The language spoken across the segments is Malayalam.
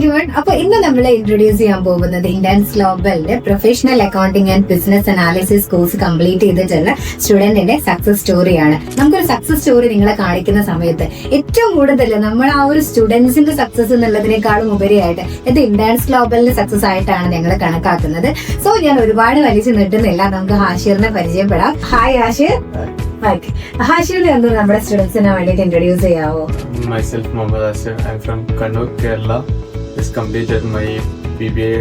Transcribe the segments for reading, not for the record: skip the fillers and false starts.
എവരിവൺ. അപ്പൊ ഇന്ന് നമ്മൾ ഇൻട്രൊഡ്യൂസ് ചെയ്യാൻ പോകുന്നത് ഇന്റൻസ് ഗ്ലോബലിന്റെ professional accounting and business analysis course complete ചെയ്തിട്ടുള്ള സ്റ്റുഡന്റിന്റെ സക്സസ് സ്റ്റോറിയാണ്. നമുക്കൊരു സക്സസ് സ്റ്റോറി നിങ്ങളെ കാണിക്കുന്ന സമയത്ത് ഏറ്റവും കൂടുതൽ നമ്മൾ ആ ഒരു സ്റ്റുഡൻസിന്റെ സക്സസ് എന്നുള്ളതിനേക്കാളും ഉപരിയായിട്ട് ഇത് ഇന്റൻസ് ഗ്ലോബലിന്റെ സക്സസ് ആയിട്ടാണ് ഞങ്ങൾ കണക്കാക്കുന്നത്. സോ ഞാൻ ഒരുപാട് വലിച്ചു നീട്ടുന്നില്ല, നമുക്ക് ഹാഷിറിനെ പരിചയപ്പെടാം. ഹായ് ഹാഷിർ. ഹാഷിറിനെ ഒന്ന് നമ്മുടെ സ്റ്റുഡൻസിനെ വേണ്ടിയിട്ട് introduce ചെയ്യാവോ? Myself Mohammad Asir. I'm from Kannur, Kerala. Just completed my BBA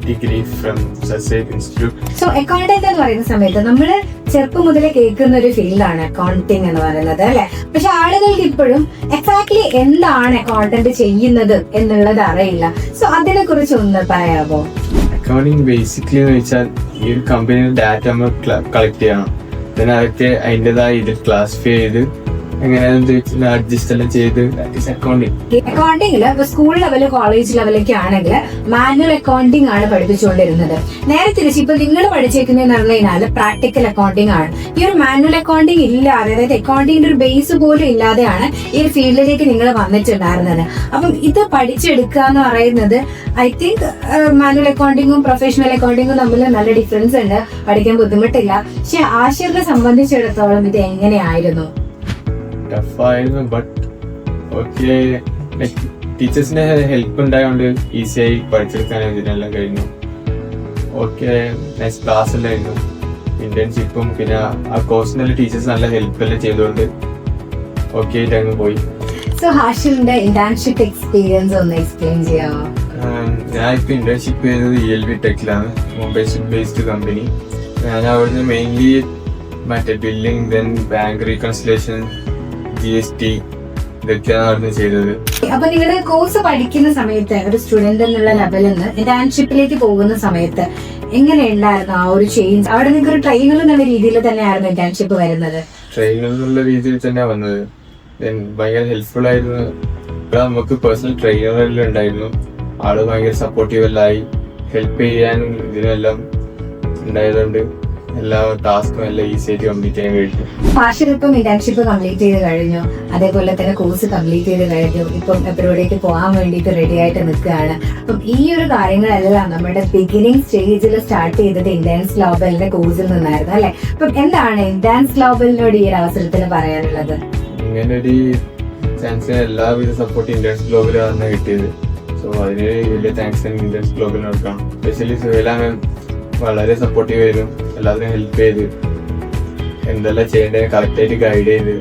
degree from Sassaid Institute. So accountant എന്ന് പറയുന്ന സമയത്ത് നമ്മൾ ചെറുപ്പം മുതലേ കേൾക്കുന്ന ഒരു ഫീൽഡാണ് അക്കൗണ്ടിങ് എന്ന് പറയുന്നത്, അല്ലെ? പക്ഷെ ആളുകൾക്ക് ഇപ്പോഴും എക്സാക്ട്ലി എന്താണ് അക്കൗണ്ടന്റ് ചെയ്യുന്നത് എന്നുള്ളത് അറിയില്ല. സോ അതിനെ കുറിച്ച് ഒന്ന് പറയാമോ? അക്കൗണ്ടിങ് ബേസിക്കലി എന്ന് വെച്ചാൽ ഈ ഒരു കമ്പനിയുടെ ഡാറ്റ നമ്മൾ കളക്ട് ചെയ്യണം. then അതൊക്കെ അതിൻ്റെതായ ഇതിൽ ക്ലാസിഫൈ ചെയ്ത് എങ്ങനെയാണെന്ന് അഡ്ജസ്റ്റ് എല്ലാം ചെയ്ത് അക്കൗണ്ടിങ്. അക്കൗണ്ടിങ്ങില് സ്കൂൾ ലെവല് കോളേജ് ലെവലൊക്കെ ആണെങ്കിൽ മാനുവൽ അക്കൗണ്ടിങ് ആണ് പഠിപ്പിച്ചുകൊണ്ടിരുന്നത്. നേരെ തിരിച്ച് ഇപ്പൊ നിങ്ങൾ പഠിച്ചേക്കുന്നതെന്ന് പറഞ്ഞു കഴിഞ്ഞാൽ പ്രാക്ടിക്കൽ അക്കൗണ്ടിങ് ആണ്. ഈ ഒരു മാനുവൽ അക്കൗണ്ടിങ് ഇല്ലാതെ, അതായത് അക്കൗണ്ടിങ്ങിന്റെ ഒരു ബേസ് പോലും ഇല്ലാതെയാണ് ഈ ഒരു ഫീൽഡിലേക്ക് നിങ്ങൾ വന്നിട്ടുണ്ടായിരുന്നത്. അപ്പം ഇത് പഠിച്ചെടുക്കുക എന്ന് പറയുന്നത് ഐ തിങ്ക് മാനുവൽ അക്കൗണ്ടിങ്ങും പ്രൊഫഷണൽ അക്കൗണ്ടിങ്ങും തമ്മിൽ നല്ല ഡിഫറൻസ് ഉണ്ട്, പഠിക്കാൻ ബുദ്ധിമുട്ടില്ല. പക്ഷെ ആശയത്തെ സംബന്ധിച്ചിടത്തോളം ഇത് എങ്ങനെയായിരുന്നു? ടഫായിരുന്നു, ബട്ട് ഓക്കെ, ടീച്ചേഴ്സിന്റെ ഹെൽപ്പ് ഉണ്ടായതുകൊണ്ട് ഈസിയായി പഠിച്ചെടുക്കാൻ ഇതിനെല്ലാം കഴിഞ്ഞു. ഓക്കെ, നെക്സ്റ്റ് ക്ലാസ് എല്ലായിരുന്നു, ഇന്റേൺഷിപ്പും പിന്നെ ആ കോഴ്സിനുള്ള ടീച്ചേഴ്സ് നല്ല ഹെൽപ്പ് എല്ലാം ചെയ്തുകൊണ്ട് ഓക്കെ ആയിട്ട് അങ്ങ് പോയി. സോ ഹാഷിറിന്റെ ഇന്റേൺഷിപ്പ് എക്സ്പീരിയൻസ് ഒന്ന് എക്സ്പ്ലെയിൻ ചെയ്യാമോ? ഞാൻ ഇപ്പൊ ഇന്റേൺഷിപ്പ് ചെയ്തത് ELV ടെക്കിലാണ്, മുംബൈ ബേസ്ഡ് കമ്പനി. ഞാൻ അവിടുന്ന് മെയിൻലി മറ്റേ billing, then bank reconciliation, GST ഇതൊക്കെയാണ് അവിടുന്ന് ചെയ്തത്. അപ്പൊ നിങ്ങളുടെ കോഴ്സ് പഠിക്കുന്ന സമയത്ത് ഒരു സ്റ്റുഡന്റ് എന്നുള്ള ലെവലിൽ നിന്ന് ഇന്റേൺഷിപ്പിലേക്ക് പോകുന്ന സമയത്ത് എങ്ങനെയുണ്ടായിരുന്നു ആ ഒരു ചേഞ്ച്? അവിടെ നിങ്ങൾക്ക് ഒരു ട്രെയിനർ എന്നുള്ള രീതിയിൽ തന്നെയായിരുന്നു ഇന്റേൺഷിപ്പ് വരുന്നത്? ട്രെയിനർ എന്നുള്ള രീതിയിൽ തന്നെയാണ് വന്നത്. ദെൻ ഭയങ്കര ഹെൽപ്ഫുൾ ആയിരുന്നു. ഇപ്പൊ നമുക്ക് പേഴ്സണൽ ട്രെയിനർ ഉണ്ടായിരുന്നു, ആള് ഭയങ്കര സപ്പോർട്ടീവ് എല്ലായി, ഹെൽപ്പ് ചെയ്യാനും ഇതിനെല്ലാം ഉണ്ടായതുകൊണ്ട് എല്ലാ ടാസ്കും എല്ലാം ഈസി ആയിട്ട് കംപ്ലീറ്റ് ചെയ്യാൻ കഴിഞ്ഞു. ഹാഷിർ ഇപ്പം ഇന്റേൺഷിപ്പ് കംപ്ലീറ്റ് ചെയ്ത് കഴിഞ്ഞു, അതേപോലെ തന്നെ കോഴ്സ് കംപ്ലീറ്റ് ചെയ്ത് കഴിഞ്ഞു, ഇപ്പം എപ്പോഴേക്ക് പോകാൻ വേണ്ടിയിട്ട് റെഡി ആയിട്ട് നിൽക്കുകയാണ്. അപ്പം ഈ ഒരു കാര്യങ്ങളെല്ലാം നമ്മുടെ ബിഗിനിങ് സ്റ്റേജിൽ സ്റ്റാർട്ട് ചെയ്തത് ഇന്റൻസ് ഗ്ലോബലിന്റെ കോഴ്സിൽ നിന്നായിരുന്നു, അല്ലെ? അപ്പം എന്താണ് ഇന്റൻസ് ഗ്ലോബലിനോട് ഈ ഒരു അവസരത്തിൽ പറയാനുള്ളത്? ഇങ്ങനെ ഒരു ചാൻസിന് എല്ലാവിധ സപ്പോർട്ട് ഇന്റൻസ് ഗ്ലോബലാണ് കിട്ടിയത്. സോ അതിന് വലിയ താങ്ക്സ് ഇന്റൻസ് ഗ്ലോബലിന് കൊടുക്കണം. സ്പെഷ്യലി സുഹേല മാം വളരെ സപ്പോർട്ടീവ് ആയിരുന്നു, എല്ലാത്തിനും ഹെൽപ്പ് ചെയ്ത് എന്തെല്ലാം ചെയ്യേണ്ടത് കറക്റ്റായിട്ട് ഗൈഡ് ചെയ്ത്